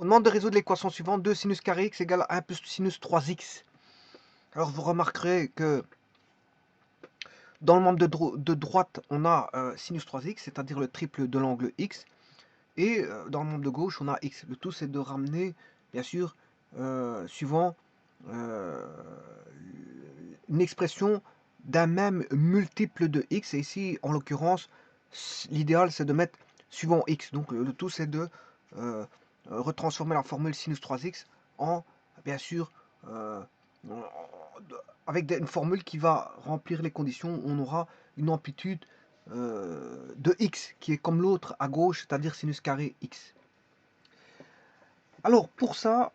On demande de résoudre l'équation suivante, 2 sinus carré x égale 1 plus sinus 3x. Alors vous remarquerez que dans le membre de droite, on a sinus 3x, c'est-à-dire le triple de l'angle x. Et dans le membre de gauche, on a x. Le tout, c'est de ramener, bien sûr, suivant une expression d'un même multiple de x. Et ici, en l'occurrence, l'idéal, c'est de mettre suivant x. Donc le tout, c'est de retransformer la formule sinus 3x en, bien sûr, avec une formule qui va remplir les conditions. On aura une amplitude de x qui est comme l'autre à gauche, c'est-à-dire sinus carré x. Alors pour ça,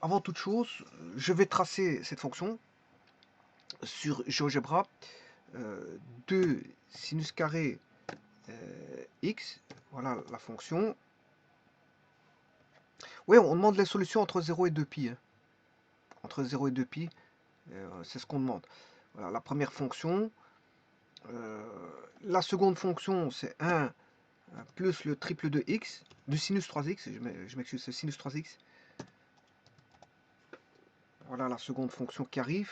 avant toute chose, je vais tracer cette fonction sur GeoGebra. 2 sinus carré x, voilà la fonction. Oui, on demande les solutions entre 0 et 2pi. Hein. Entre 0 et 2pi, c'est ce qu'on demande. Voilà, la première fonction. La seconde fonction, c'est 1 plus le triple de x, du sinus 3x, je m'excuse, c'est sinus 3x. Voilà la seconde fonction qui arrive.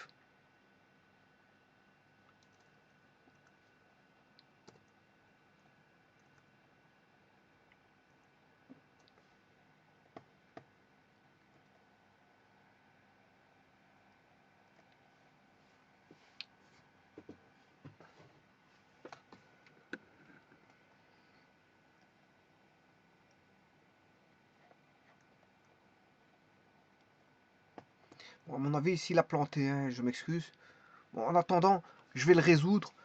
Bon, à mon avis, ici, il a planté, hein, je m'excuse. Bon, en attendant, je vais le résoudre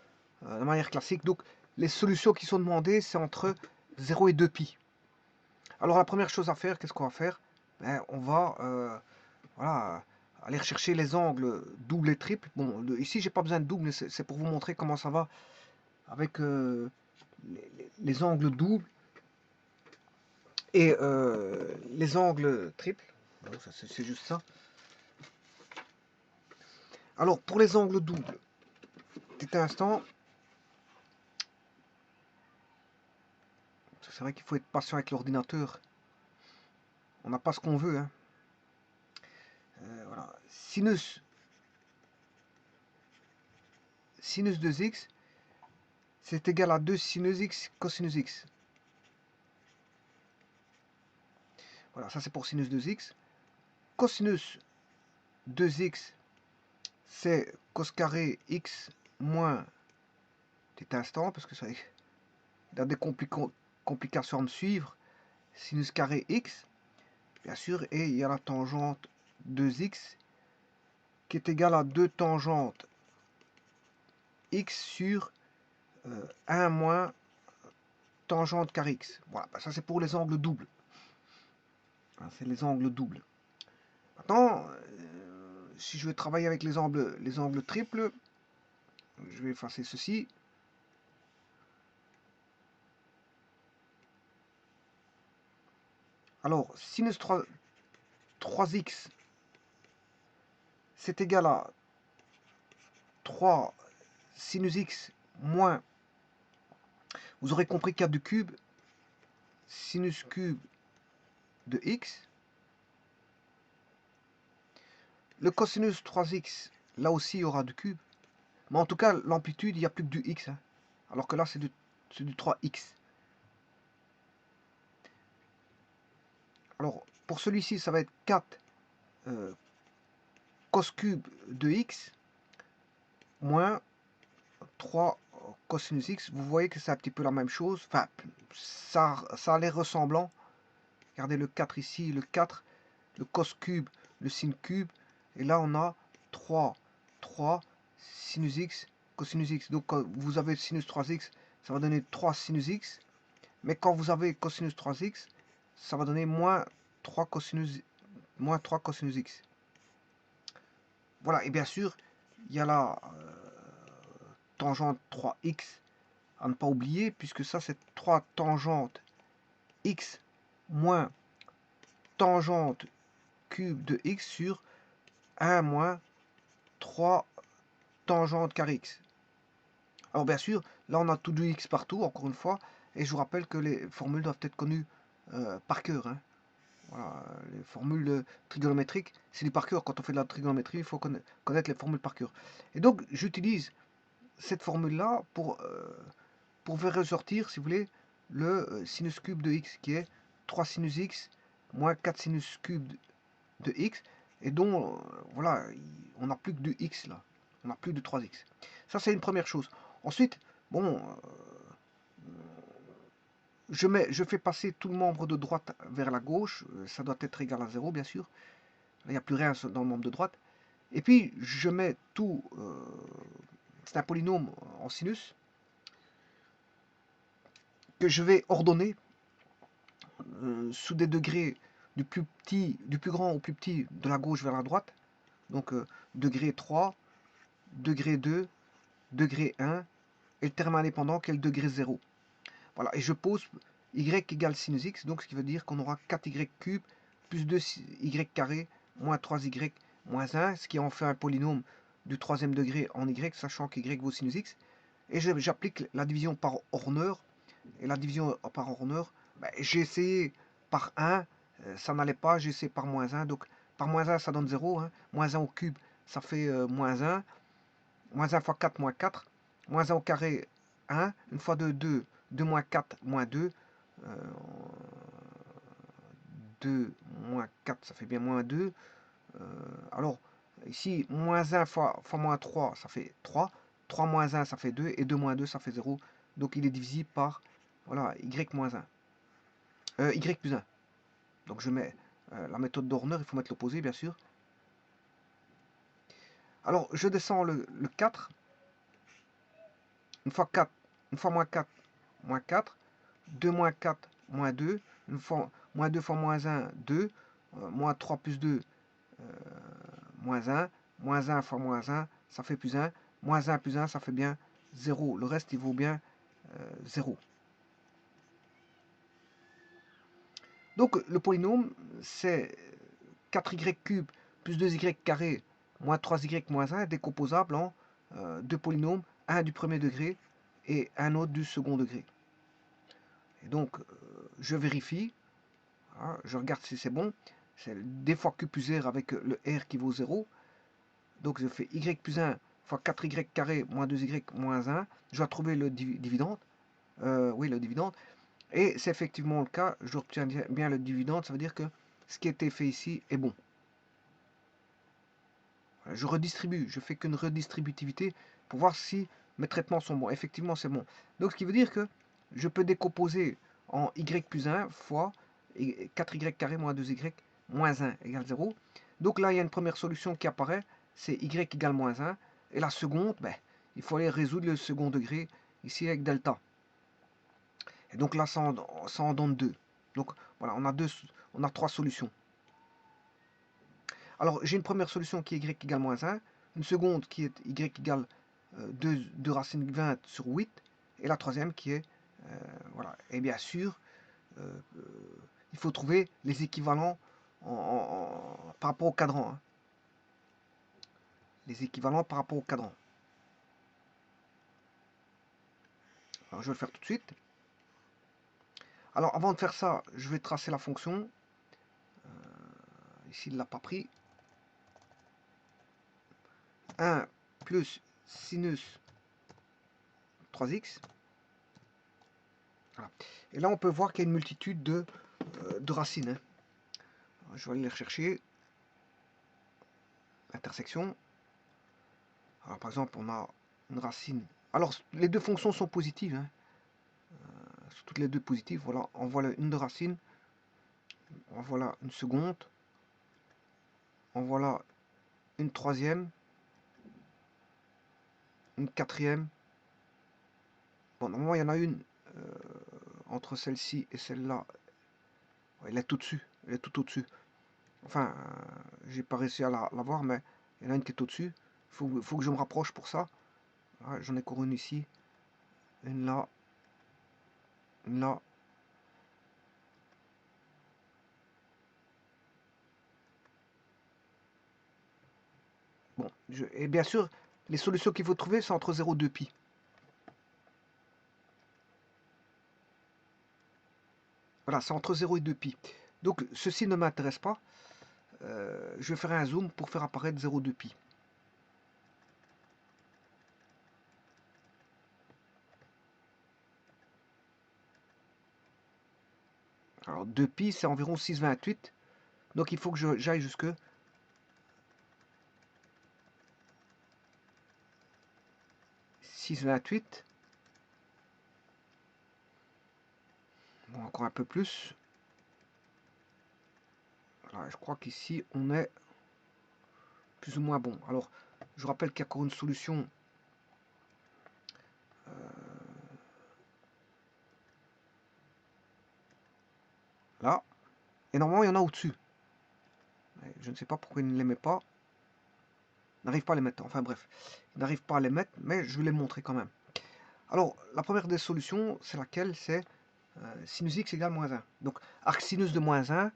de manière classique. Donc, les solutions qui sont demandées, c'est entre 0 et 2pi. Alors, la première chose à faire, qu'est-ce qu'on va faire? Ben, on va voilà, aller rechercher les angles double et triple. Bon, ici, j'ai pas besoin de double, mais c'est pour vous montrer comment ça va avec les angles doubles et les angles triples. C'est juste ça. Alors, pour les angles doubles, petit instant. C'est vrai qu'il faut être patient avec l'ordinateur. On n'a pas ce qu'on veut. Hein. Voilà. Sinus 2x, c'est égal à 2 sinus x cosinus x. Voilà, ça c'est pour sinus 2x. Cosinus 2x, c'est cos carré x moins, petit instant, parce que ça il y a des complications à me suivre. Sinus carré x, bien sûr, et il y a la tangente 2x qui est égale à 2 tangentes x sur 1 moins tangente carré x. Voilà, ça c'est pour les angles doubles. C'est les angles doubles. Maintenant, si je veux travailler avec les angles triples, je vais effacer ceci. Alors, sinus 3x, c'est égal à 3 sinus x moins, vous aurez compris qu'il y a du cube, sinus cube de x. Le cosinus 3x, là aussi, il y aura du cube. Mais en tout cas, l'amplitude, il n'y a plus que du x. Hein. Alors que là, c'est du 3x. Alors, pour celui-ci, ça va être 4 cos cube de x moins 3 cosinus x. Vous voyez que c'est un petit peu la même chose. Enfin, ça a l'air ressemblant. Regardez le 4 ici, le 4, le cos cube, le sin cube. Et là, on a 3 sinus x, cosinus x. Donc, quand vous avez sinus 3x, ça va donner 3 sinus x. Mais quand vous avez cosinus 3x, ça va donner moins 3 cosinus x. Voilà, et bien sûr, il y a la tangente 3x à ne pas oublier, puisque ça c'est 3 tangentes x moins tangente cube de x sur 1 moins 3 tangente carré x. Alors bien sûr, là on a tout du x partout, encore une fois, et je vous rappelle que les formules doivent être connues par cœur. Hein. Voilà, les formules trigonométriques, c'est du par cœur. Quand on fait de la trigonométrie, il faut connaître les formules par cœur. Et donc, j'utilise cette formule-là pour faire ressortir, si vous voulez, le sinus cube de x, qui est 3 sinus x moins 4 sinus cube de x, et dont, voilà, on n'a plus que de x là. On n'a plus de 3x. Ça, c'est une première chose. Ensuite, bon, je fais passer tout le membre de droite vers la gauche. Ça doit être égal à 0, bien sûr. Il n'y a plus rien dans le membre de droite. Et puis, je mets tout... c'est un polynôme en sinus que je vais ordonner sous des degrés du plus grand au plus petit, de la gauche vers la droite. Donc, degré 3, degré 2, degré 1, et le terme indépendant qui est le degré 0. Voilà, et je pose y égale sinus x, donc ce qui veut dire qu'on aura 4y cube plus 2y carré moins 3y moins 1, ce qui en fait un polynôme du troisième degré en y, sachant qu'y vaut sinus x. Et j'applique la division par Horner. Et la division par Horner, ben, j'ai essayé par 1, ça n'allait pas, j'ai essayé par moins 1. Donc par moins 1, ça donne 0. Hein. Moins 1 au cube, ça fait moins 1. Moins 1 fois 4, moins 4. Moins 1 au carré, 1. Une fois 2, 2. 2 moins 4, moins 2. 2 moins 4, ça fait bien moins 2. Alors, ici, moins 1 fois moins 3, ça fait 3. 3 moins 1, ça fait 2. Et 2 moins 2, ça fait 0. Donc, il est divisible par, voilà, y moins 1. Y plus 1. Donc, je mets la méthode d'Horner, il faut mettre l'opposé, bien sûr. Alors, je descends le 4. Une fois 4, une fois moins 4, moins 4. 2 moins 4, moins 2. Une fois, moins 2 fois moins 1, 2. Moins 3 plus 2, moins 1. Moins 1 fois moins 1, ça fait plus 1. Moins 1 plus 1, ça fait bien 0. Le reste, il vaut bien 0. Donc, le polynôme, c'est 4y cube plus 2y carré moins 3y moins 1 décomposable en deux polynômes, un du premier degré et un autre du second degré. Et donc, je vérifie, hein, je regarde si c'est bon. C'est d fois q plus r avec le r qui vaut 0. Donc, je fais y plus 1 fois 4y carré moins 2y moins 1. Je dois trouver le dividende. Oui, le dividende. Et c'est effectivement le cas. Je obtiens bien le dividende. Ça veut dire que ce qui a été fait ici est bon. Je redistribue. Je fais qu'une redistributivité pour voir si mes traitements sont bons. Effectivement, c'est bon. Donc, ce qui veut dire que je peux décomposer en y plus 1 fois 4y carré moins 2y moins 1 égale 0. Donc là, il y a une première solution qui apparaît, c'est y égale moins 1. Et la seconde, ben, il faut aller résoudre le second degré, ici avec delta. Et donc là, ça en donne 2. Donc voilà, on a 3 solutions. Alors, j'ai une première solution qui est y égale moins 1, une seconde qui est y égale 2 racine 20 sur 8, et la troisième qui est, voilà, et bien sûr, il faut trouver les équivalents par rapport au cadran. Hein. Les équivalents par rapport au cadran. Alors, je vais le faire tout de suite. Alors, avant de faire ça, je vais tracer la fonction. Ici, il ne l'a pas pris. 1 plus sinus 3x. Voilà. Et là, on peut voir qu'il y a une multitude de racines. Hein. Alors, je vais aller les rechercher. Intersection. Alors, par exemple, on a une racine. Alors, les deux fonctions sont positives. Hein. Sont toutes les deux positives. Voilà, on voit une de racine. On voit là une seconde. On voit là une troisième. Une quatrième. Bon, normalement, il y en a une entre celle-ci et celle-là. Ouais, elle est tout dessus. Elle est tout au-dessus. Enfin, j'ai pas réussi à la voir, mais il y en a une qui est au-dessus. Il faut que je me rapproche pour ça. Ah, j'en ai encore une ici. Une là. Une là. Bon, et bien sûr, les solutions qu'il faut trouver, c'est entre 0 et 2 pi. Voilà, c'est entre 0 et 2 pi. Donc ceci ne m'intéresse pas. Je vais faire un zoom pour faire apparaître 0,2 pi. Alors 2 pi c'est environ 6,28. Donc il faut que j'aille jusque 6,28. Bon, encore un peu plus. Voilà, je crois qu'ici on est plus ou moins bon. Alors je vous rappelle qu'il y a encore une solution. Là. Et normalement il y en a au-dessus. Je ne sais pas pourquoi il ne les met pas. Il n'arrive pas à les mettre. Enfin bref. Il n'arrive pas à les mettre, mais je vais les montrer quand même. Alors, la première des solutions, c'est laquelle? C'est sinus x égale moins 1. Donc, arc sinus de moins 1,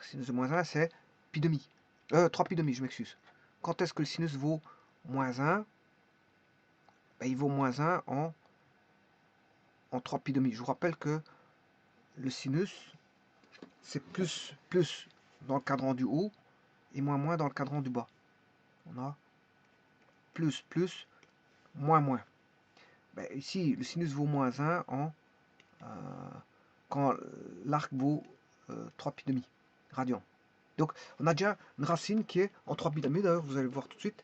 sinus de moins 1, c'est pi demi. 3 pi demi, je m'excuse. Quand est-ce que le sinus vaut moins 1? Ben, il vaut moins 1 en 3 pi demi. Je vous rappelle que le sinus, c'est plus dans le cadran du haut et moins dans le cadran du bas. On a plus, moins. Ben, ici, le sinus vaut moins 1 quand l'arc vaut 3 pi demi radian. Donc, on a déjà une racine qui est en 3 pi demi, d'ailleurs, vous allez le voir tout de suite.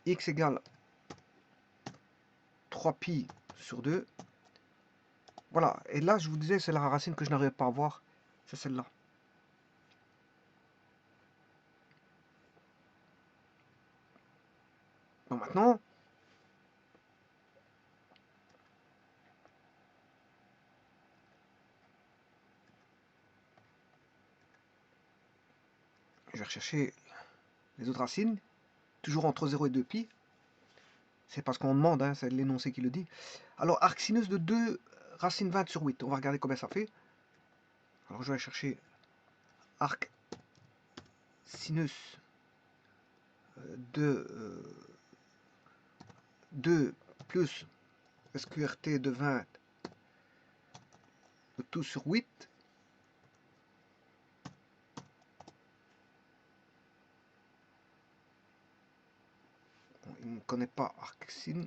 X égale 3 pi sur 2. Voilà, et là, je vous disais, c'est la racine que je n'arrive pas à voir, c'est celle-là. Donc maintenant, je vais rechercher les autres racines, toujours entre 0 et 2 pi. C'est parce qu'on demande, hein, c'est l'énoncé qui le dit. Alors, arc sinus de 2 racine 20 sur 8. On va regarder combien ça fait. Alors, je vais chercher arc sinus de 2 plus SQRT de 20 de tout sur 8. Bon, il ne connaît pas arc sin.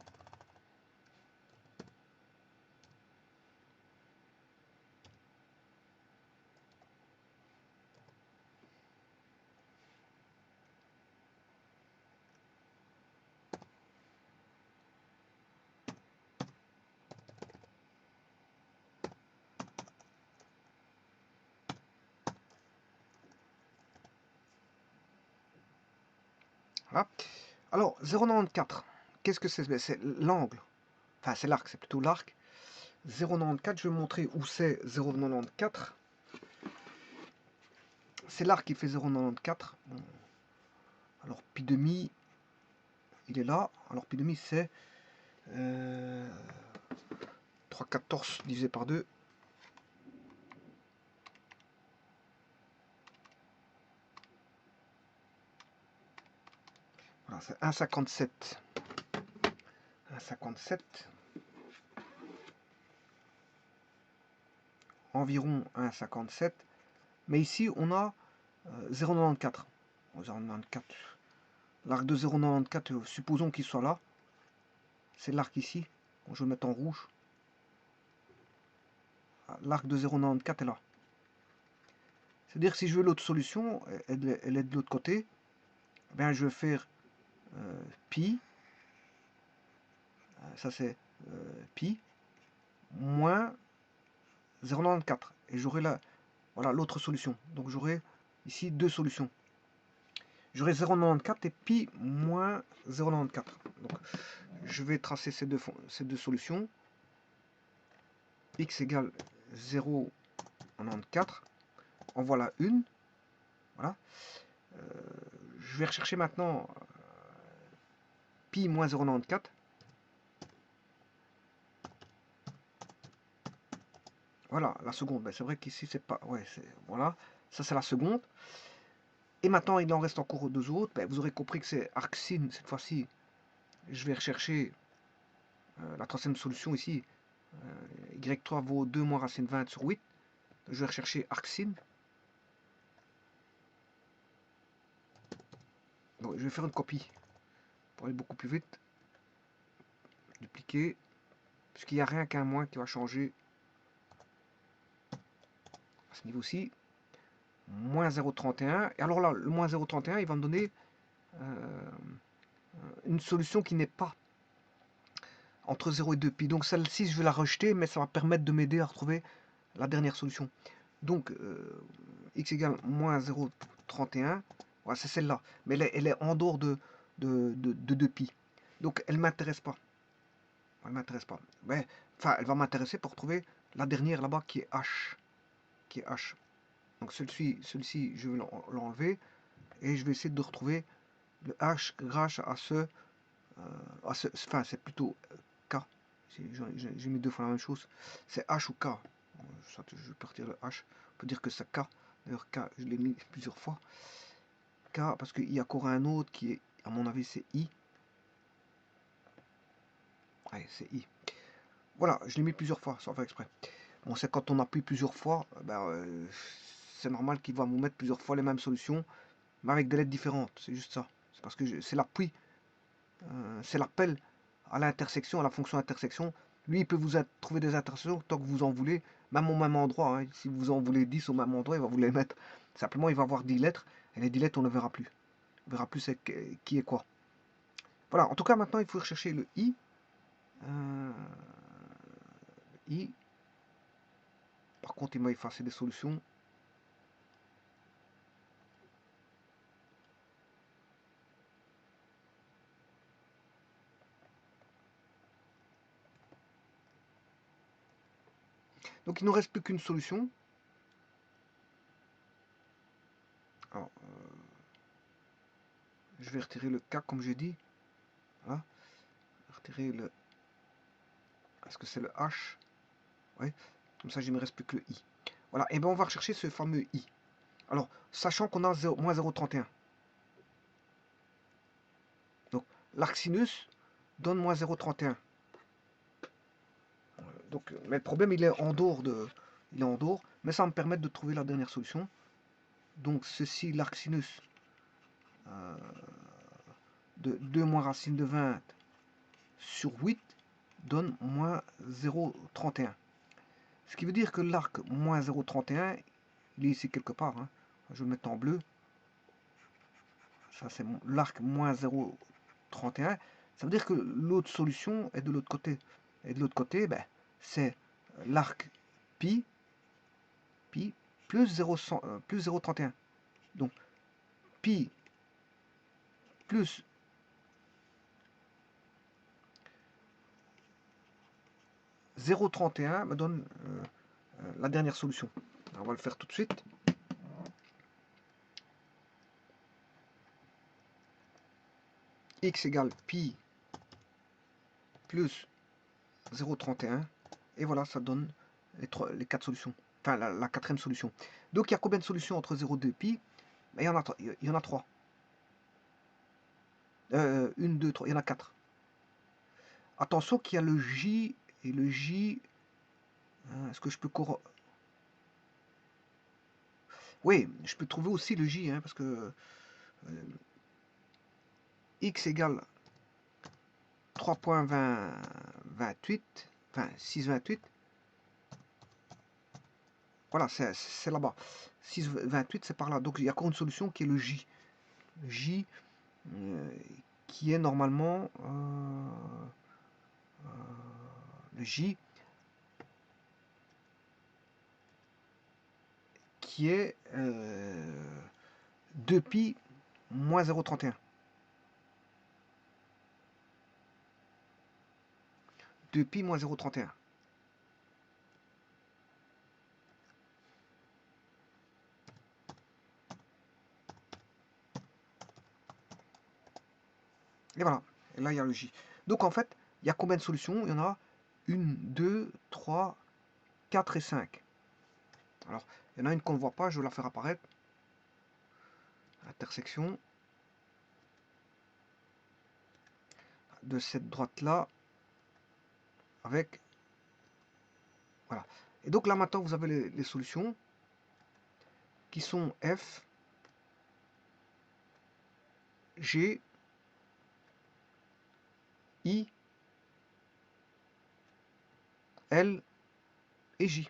Voilà. Alors, 0,94, qu'est-ce que c'est? C'est l'angle. Enfin, c'est l'arc, c'est plutôt l'arc. 0,94, je vais montrer où c'est 0,94. C'est l'arc qui fait 0,94. Bon. Alors, pi demi, il est là. Alors, pi demi, c'est 3,14 divisé par 2. Voilà, c'est 1,57. 1,57. Environ 1,57. Mais ici, on a 0,94. 0,94. L'arc de 0,94, supposons qu'il soit là. C'est l'arc ici. Bon, je vais le mettre en rouge. L'arc de 0,94 est là. C'est-à-dire que si je veux l'autre solution, elle est de l'autre côté, ben je vais faire pi, ça c'est pi, moins 0,94. Et j'aurai là, voilà l'autre solution. Donc j'aurai ici deux solutions. J'aurai 0,94 et pi moins 0,94. Donc je vais tracer ces deux solutions. X égale 0,94. En voilà une. Voilà. Je vais rechercher maintenant pi moins 0,94. Voilà, la seconde. Ben, c'est vrai qu'ici, c'est pas... Ouais, voilà. Ça, c'est la seconde. Et maintenant, il en reste encore deux autres. Ben, vous aurez compris que c'est arc sin. Cette fois-ci, je vais rechercher la troisième solution ici. Y3 vaut 2 moins racine 20 sur 8. Je vais rechercher arcsine. Bon, je vais faire une copie pour aller beaucoup plus vite. Dupliquer. Puisqu'il n'y a rien qu'un moins qui va changer à ce niveau-ci. Moins 0,31. Et alors là, le moins 0,31, il va me donner une solution qui n'est pas entre 0 et 2 pi. Donc celle-ci, je vais la rejeter, mais ça va permettre de m'aider à retrouver la dernière solution. Donc, x égale moins 0,31. Ouais, c'est celle-là. Mais elle est en dehors de 2 pi. Donc, elle ne m'intéresse pas. Elle m'intéresse pas. Mais, enfin, elle va m'intéresser pour trouver la dernière là-bas qui est H. Qui est H. Donc, celui-ci, je vais l'enlever. Et je vais essayer de retrouver le H grâce à ce... enfin, c'est plutôt K. J'ai mis deux fois la même chose. C'est H ou K. Je vais partir de H. On peut dire que c'est K. D'ailleurs, K, je l'ai mis plusieurs fois. K, parce qu'il y a encore un autre qui est, à mon avis, c'est I. Ouais, c'est I. Voilà, je l'ai mis plusieurs fois, sans faire exprès. Bon, c'est quand on appuie plusieurs fois, ben, c'est normal qu'il va vous mettre plusieurs fois les mêmes solutions, mais avec des lettres différentes. C'est juste ça. C'est parce que c'est l'appui, c'est l'appel à l'intersection, à la fonction intersection. Lui, il peut vous trouver des intersections tant que vous en voulez, même au même endroit. Hein. Si vous en voulez 10 au même endroit, il va vous les mettre. Simplement, il va avoir 10 lettres, et les 10 lettres, on ne verra plus. On verra plus qui est quoi. Voilà, en tout cas, maintenant, il faut rechercher le I. I. Par contre, il m'a effacé des solutions. Donc, il ne nous reste plus qu'une solution. Alors, je vais retirer le K, comme j'ai dit. Voilà. Retirer le... Est-ce que c'est le H? Oui. Comme ça, il ne me reste plus que le I. Voilà, et bien on va rechercher ce fameux I. Alors, sachant qu'on a moins 0,31. Donc, l'arc sinus donne moins 0,31. Donc, mais le problème, il est en dehors de... Il est en dehors, mais ça va me permettre de trouver la dernière solution. Donc, ceci, l'arc sinus de 2 moins racine de 20 sur 8 donne moins 0,31. Ce qui veut dire que l'arc moins 0,31, il est ici quelque part. Hein. Je vais le mettre en bleu. Ça, c'est l'arc moins 0,31. Ça veut dire que l'autre solution est de l'autre côté. Et de l'autre côté, ben, c'est l'arc pi plus 0,31. Donc, pi plus 0,31 me donne la dernière solution. Alors, on va le faire tout de suite. X égale pi plus 0,31. Et voilà, ça donne les 4 solutions. Enfin, la quatrième solution. Donc, il y a combien de solutions entre 0 et 2 pi? Il y en a 3. 1, 2, 3, il y en a 4. Attention qu'il y a le J et le J. Est-ce que je peux Oui, je peux trouver aussi le J, hein, parce que X égale 3.28, enfin 6,28. Voilà, c'est là-bas. 6,28, c'est par là. Donc il y a encore une solution qui est le J. Le J qui est normalement le J qui est 2pi moins 0,31. 2pi moins 0,31. Et voilà. Et là, il y a le J. Donc, en fait, il y a combien de solutions? Il y en a 1, 2, 3, 4 et 5. Alors, il y en a une qu'on ne voit pas, je vais la faire apparaître. Intersection de cette droite-là avec Et donc là maintenant vous avez les solutions qui sont F, G, I, L et J,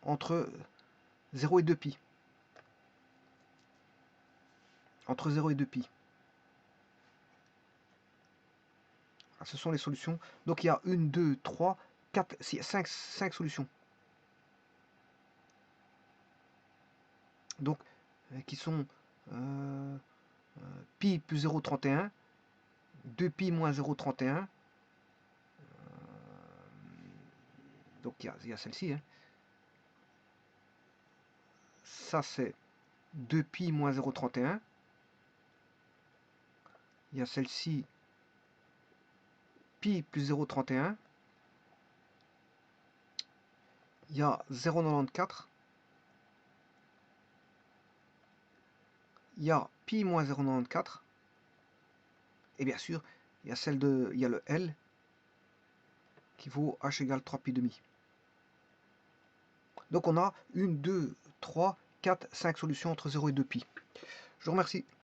entre 0 et 2π. Entre 0 et 2π. Ce sont les solutions. Donc il y a 1, 2, 3, 4, 5 solutions. Donc, qui sont pi plus 0,31, 2π moins 0,31. Donc il y a celle-ci. Hein. Ça c'est 2π moins 0,31. Il y a celle-ci, pi plus 0,31. Il y a 0,94. Il y a pi moins 0,94. Et bien sûr, il y a il y a le L qui vaut h égale 3π demi. Donc on a 1, 2, 3, 4, 5 solutions entre 0 et 2π. Je vous remercie.